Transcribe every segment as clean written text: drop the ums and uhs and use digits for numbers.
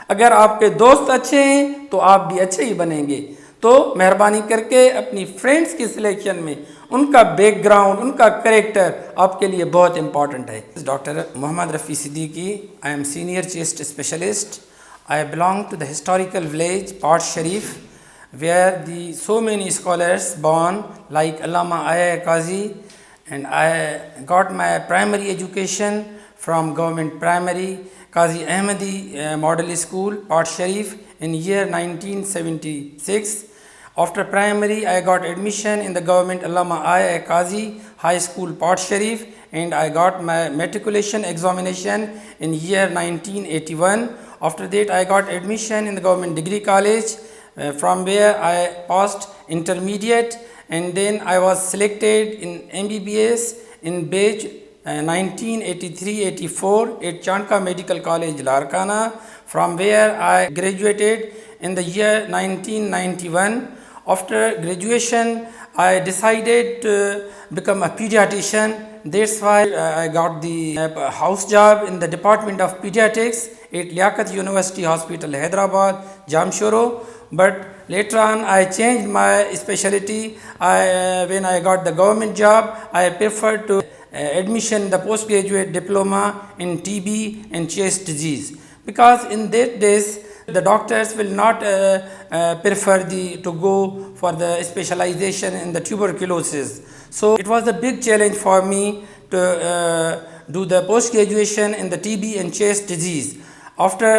اگر آپ کے دوست اچھے ہیں تو آپ بھی اچھے ہی بنیں گے. تو مہربانی کر کے اپنی فرینڈس کی سلیکشن میں ان کا بیک گراؤنڈ، ان کا کریکٹر آپ کے لیے بہت امپورٹنٹ ہے. Doctor Muhammad Rafi Siddiqui. I am senior chest specialist. I belong to the historical village Part Sharif, where so many scholars born like Allama Aya Qazi, and I got my primary education from government primary Qazi Ahmadi Model School, Part Sharif, in year 1976. After primary, I got admission in the government Allama Aya Qazi High School, Part Sharif, and I got my matriculation examination in year 1981. After that, I got admission in the government degree college, from where I passed intermediate, and then I was selected in MBBS in batch 1983-84 at Chanka Medical College, Larkana, from where I graduated in the year 1991. After graduation, I decided to become a pediatrician. That's why I got the house job in the Department of Pediatrics at Liaquat University Hospital, Hyderabad, Jamshoro. But later on, I changed my specialty. When I got the government job, I preferred to admission in the postgraduate diploma in TB and chest disease, because in that days the doctors will not prefer to go for the specialization in the tuberculosis. So it was a big challenge for me to do the post graduation in the TB and chest disease. After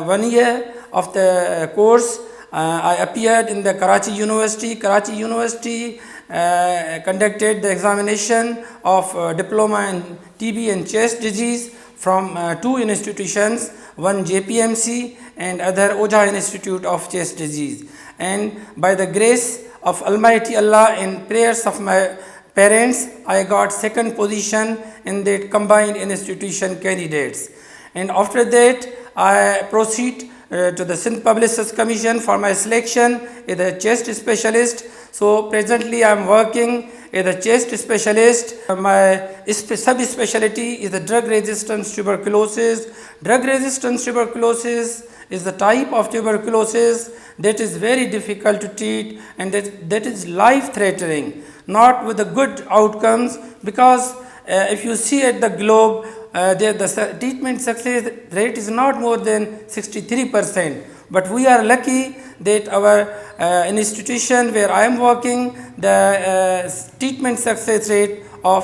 1 year of the course, I appeared in the Karachi University. Karachi University conducted the examination of diploma in TB and chest disease from two institutions, one JPMC and other Ojha Institute of Chest Disease. And by the grace of Almighty Allah and prayers of my parents, I got second position in that combined institution candidates. And after that, I proceed to the Sindh Public Service Commission for my selection as a chest specialist. So presently I am working as a chest specialist. My sub-specialty is the drug-resistant tuberculosis. Drug-resistant tuberculosis is the type of tuberculosis that is very difficult to treat, and that is life-threatening, not with the good outcomes, because if you see at the globe, the treatment success rate is not more than 63%. But we are lucky that our institution where I am working, the treatment success rate of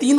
3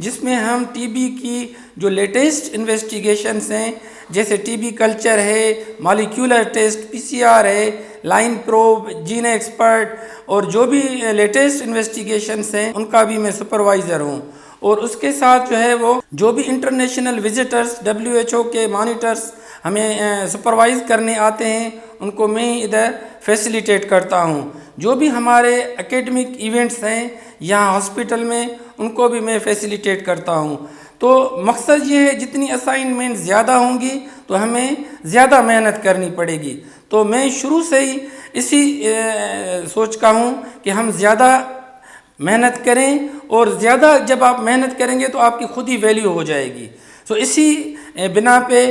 جس میں ہم T B کی جو latest investigations ہیں، جیسے T B culture ہے، molecular test, پی C R ہے، line probe, Jain expert, اور جو بھی لیٹسٹ انویسٹیگیشنز ہیں ان کا بھی میں سپروائزر ہوں. اور اس کے ساتھ جو ہے وہ جو بھی انٹرنیشنل وزٹرز WHO کے مانیٹرز ہمیں سپروائز کرنے آتے ہیں ان کو میں ادھر فیسیلیٹیٹ کرتا ہوں. جو بھی ہمارے اکیڈمک ایونٹس ہیں یہاں ہاسپٹل میں ان کو بھی میں فیسیلیٹیٹ کرتا ہوں. تو مقصد یہ ہے جتنی اسائنمنٹ زیادہ ہوں گی تو ہمیں زیادہ محنت کرنی پڑے گی. تو میں شروع سے ہی اسی سوچ کا ہوں کہ ہم زیادہ محنت کریں، اور زیادہ جب آپ محنت کریں گے تو آپ کی خود ہی ویلیو ہو جائے گی. تو اسی بنا پہ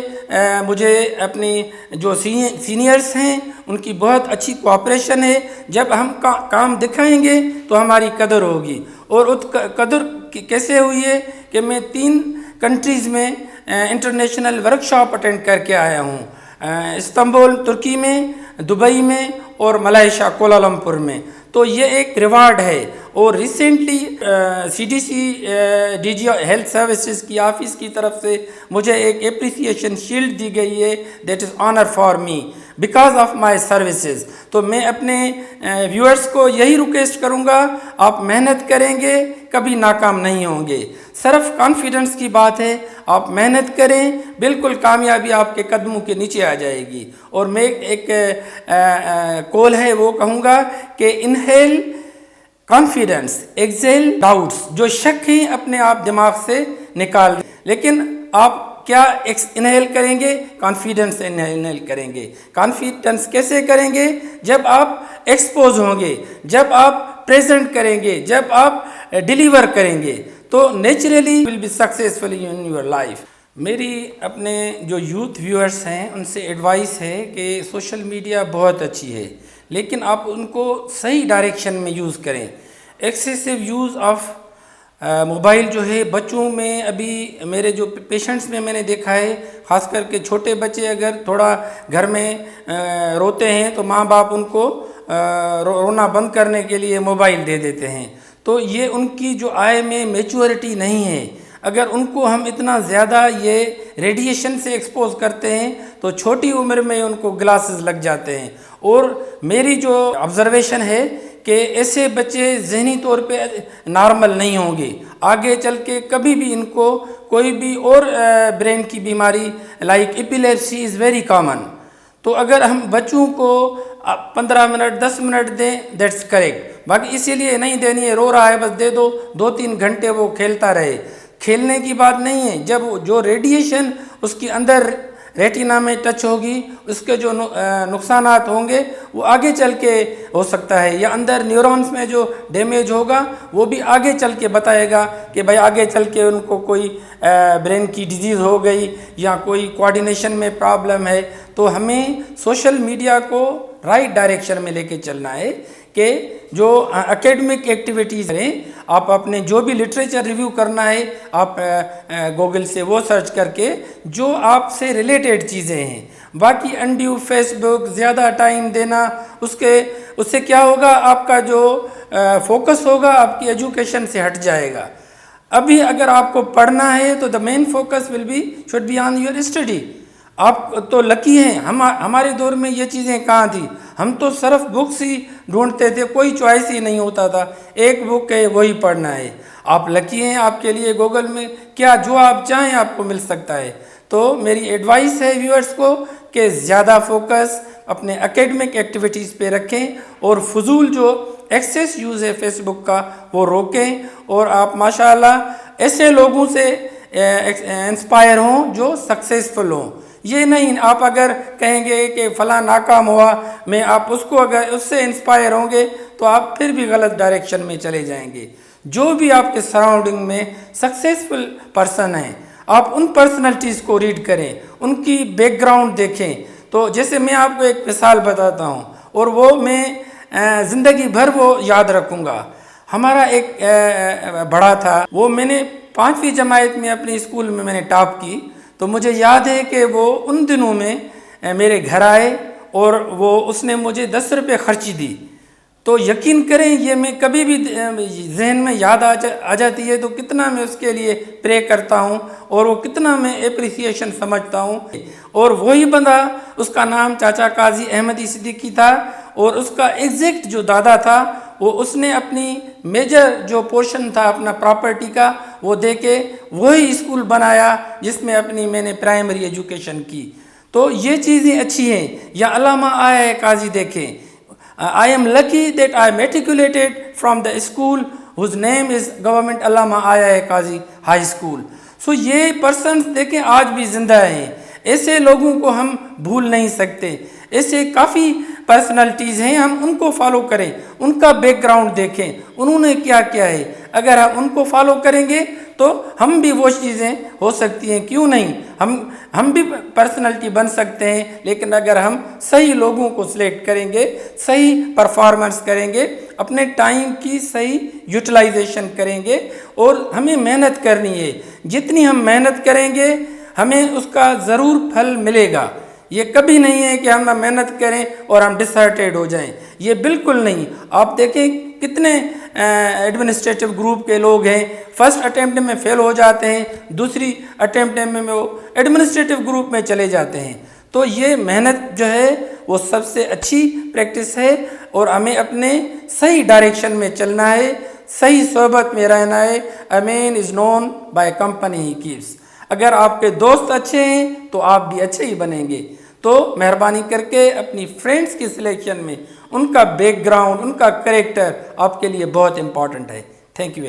مجھے اپنی جو سینئرز ہیں ان کی بہت اچھی کوآپریشن ہے. جب ہم کام دکھائیں گے تو ہماری قدر ہوگی. اور اس قدر کیسے ہوئی ہے کہ میں 3 کنٹریز میں انٹرنیشنل ورکشاپ اٹینڈ کر کے آیا ہوں، استنبول ترکی میں، دبئی میں، اور ملائیشیا کوالالمپور میں. تو یہ ایک ریوارڈ ہے. اور recently CDC DG health services کی آفس کی طرف سے مجھے ایک اپریسیشن شیلڈ دی گئی ہے، that is honour for me because of my services. تو میں اپنے ویورز کو یہی ریکویسٹ کروں گا، آپ محنت کریں گے کبھی ناکام نہیں ہوں گے. صرف کانفیڈنس کی بات ہے، آپ محنت کریں، بالکل کامیابی آپ کے قدموں کے نیچے آ جائے گی. اور میں ایک کول ہے وہ کہوں گا کہ انہیل کانفیڈنس، ایکزیل ڈاؤٹس. جو شک ہیں اپنے آپ دماغ سے نکال دیں، لیکن آپ کیا انہیل کریں گے؟ کانفیڈنس انہیل کریں گے. کانفیڈنس کیسے کریں گے؟ جب آپ ایکسپوز ہوں گے، جب آپ پریزنٹ کریں گے، جب آپ ڈیلیور کریں گے تو naturally will be successful in your life. میری اپنے جو یوتھ ویورز ہیں ان سے ایڈوائس ہے کہ سوشل میڈیا بہت اچھی ہے، لیکن آپ ان کو صحیح ڈائریکشن میں یوز کریں. ایکسیسو یوز آف موبائل جو ہے بچوں میں، ابھی میرے جو پیشنٹس میں نے دیکھا ہے، خاص کر کے چھوٹے بچے اگر تھوڑا گھر میں روتے ہیں تو ماں باپ ان کو رونا بند کرنے کے لیے موبائل دے دیتے ہیں. تو یہ ان کی جو آئے میں میچورٹی نہیں ہے. اگر ان کو ہم اتنا زیادہ یہ ریڈیشن سے ایکسپوز کرتے ہیں تو چھوٹی عمر میں ان کو گلاسز لگ جاتے ہیں. اور میری جو آبزرویشن ہے کہ ایسے بچے ذہنی طور پہ نارمل نہیں ہوں گے، آگے چل کے کبھی بھی ان کو کوئی بھی اور برین کی بیماری like epilepsy is very common. تو اگر ہم بچوں کو 15 منٹ 10 منٹ دیں دیٹس کریکٹ، باقی اسی لیے نہیں دینی ہے، رو رہا ہے بس دے دو، 2-3 گھنٹے وہ کھیلتا رہے. کھیلنے کی بات نہیں ہے، جب جو ریڈیشن اس کے اندر ریٹینا میں ٹچ ہوگی اس کے جو نقصانات ہوں گے وہ آگے چل کے ہو سکتا ہے، یا اندر نیورونز میں جو ڈیمیج ہوگا وہ بھی آگے چل کے بتائے گا کہ بھائی آگے چل کے ان کو کوئی برین کی ڈیزیز ہو گئی یا کوئی کوآرڈینیشن میں پرابلم ہے. تو ہمیں سوشل میڈیا کو رائٹ ڈائریکشن میں لے کے چلنا ہے کہ جو اکیڈمک ایکٹیویٹیز ہیں، آپ اپنے جو بھی لٹریچر ریویو کرنا ہے آپ گوگل سے وہ سرچ کر کے جو آپ سے ریلیٹڈ چیزیں ہیں. باقی انڈیو فیس بک زیادہ ٹائم دینا، اس سے کیا ہوگا، آپ کا جو فوکس ہوگا آپ کی ایجوکیشن سے ہٹ جائے گا. ابھی اگر آپ کو پڑھنا ہے تو the main focus will be should be on your study. آپ تو لکی ہیں، ہمارے دور میں یہ چیزیں کہاں تھی؟ ہم تو صرف بکس ہی ڈھونڈتے تھے، کوئی چوائس ہی نہیں ہوتا تھا، ایک بک ہے وہی پڑھنا ہے. آپ لکی ہیں، آپ کے لیے گوگل میں کیا جو آپ چاہیں آپ کو مل سکتا ہے. تو میری ایڈوائس ہے ویورز کو کہ زیادہ فوکس اپنے اکیڈمک ایکٹیویٹیز پہ رکھیں اور فضول جو ایکسیس یوز ہے فیس بک کا وہ روکیں. اور آپ ماشاءاللہ ایسے لوگوں سے انسپائر ہوں جو سکسیزفل ہوں. یہ نہیں آپ اگر کہیں گے کہ فلاں ناکام ہوا، میں آپ اس کو اگر اس سے انسپائر ہوں گے تو آپ پھر بھی غلط ڈائریکشن میں چلے جائیں گے. جو بھی آپ کے سراؤنڈنگ میں سکسیزفل پرسن ہیں آپ ان پرسنالٹیز کو ریڈ کریں، ان کی بیک گراؤنڈ دیکھیں. تو جیسے میں آپ کو ایک مثال بتاتا ہوں اور وہ میں زندگی بھر وہ یاد رکھوں گا. ہمارا ایک بڑا تھا، وہ میں نے 5ویں جماعت میں اپنے اسکول میں نے ٹاپ کی. تو مجھے یاد ہے کہ وہ ان دنوں میں میرے گھر آئے اور اس نے مجھے 10 روپے خرچی دی. تو یقین کریں یہ میں کبھی بھی ذہن میں یاد آ جاتی ہے تو کتنا میں اس کے لیے پرے کرتا ہوں اور وہ کتنا میں اپریسیشن سمجھتا ہوں. اور وہی بندہ اس کا نام چاچا قاضی احمدی صدیقی تھا اور اس کا ایگزیکٹ جو دادا تھا وہ اس نے اپنی میجر جو پورشن تھا اپنا پراپرٹی کا وہ دے کے وہی اسکول بنایا جس میں میں نے پرائمری ایجوکیشن کی. تو یہ چیزیں اچھی ہیں. یا علامہ آیا ہے قاضی دیکھیں, I am lucky that I matriculated from the school whose name is Government علامہ آیا ہے قاضی ہائی اسکول. سو یہ پرسنز دیکھیں آج بھی زندہ ہیں. ایسے لوگوں کو ہم بھول نہیں سکتے. ایسے کافی پرسنالٹیز ہیں, ہم ان کو فالو کریں, ان کا بیک گراؤنڈ دیکھیں, انہوں نے کیا کیا ہے. اگر ہم ان کو فالو کریں گے تو ہم بھی وہ چیزیں ہو سکتی ہیں, کیوں نہیں, ہم بھی پرسنالٹی بن سکتے ہیں. لیکن اگر ہم صحیح لوگوں کو سلیکٹ کریں گے, صحیح پرفارمنس کریں گے, اپنے ٹائم کی صحیح یوٹیلائزیشن کریں گے اور ہمیں محنت کرنی ہے. جتنی ہم محنت کریں گے ہمیں اس کا ضرور پھل ملے گا. یہ کبھی نہیں ہے کہ ہم محنت کریں اور ہم ڈسہارٹیڈ ہو جائیں, یہ بالکل نہیں. آپ دیکھیں کتنے ایڈمنسٹریٹو گروپ کے لوگ ہیں, فرسٹ اٹیمپٹ میں فیل ہو جاتے ہیں, دوسری اٹیمپٹ میں وہ ایڈمنسٹریٹو گروپ میں چلے جاتے ہیں. تو یہ محنت جو ہے وہ سب سے اچھی پریکٹس ہے اور ہمیں اپنے صحیح ڈائریکشن میں چلنا ہے, صحیح صحبت میں رہنا ہے. A man is known by company he keeps. اگر آپ کے دوست اچھے ہیں تو آپ بھی اچھے ہی بنیں گے. تو مہربانی کر کے اپنی فرینڈز کی سلیکشن میں ان کا بیک گراؤنڈ, ان کا کریکٹر آپ کے لیے بہت امپورٹنٹ ہے. Thank you very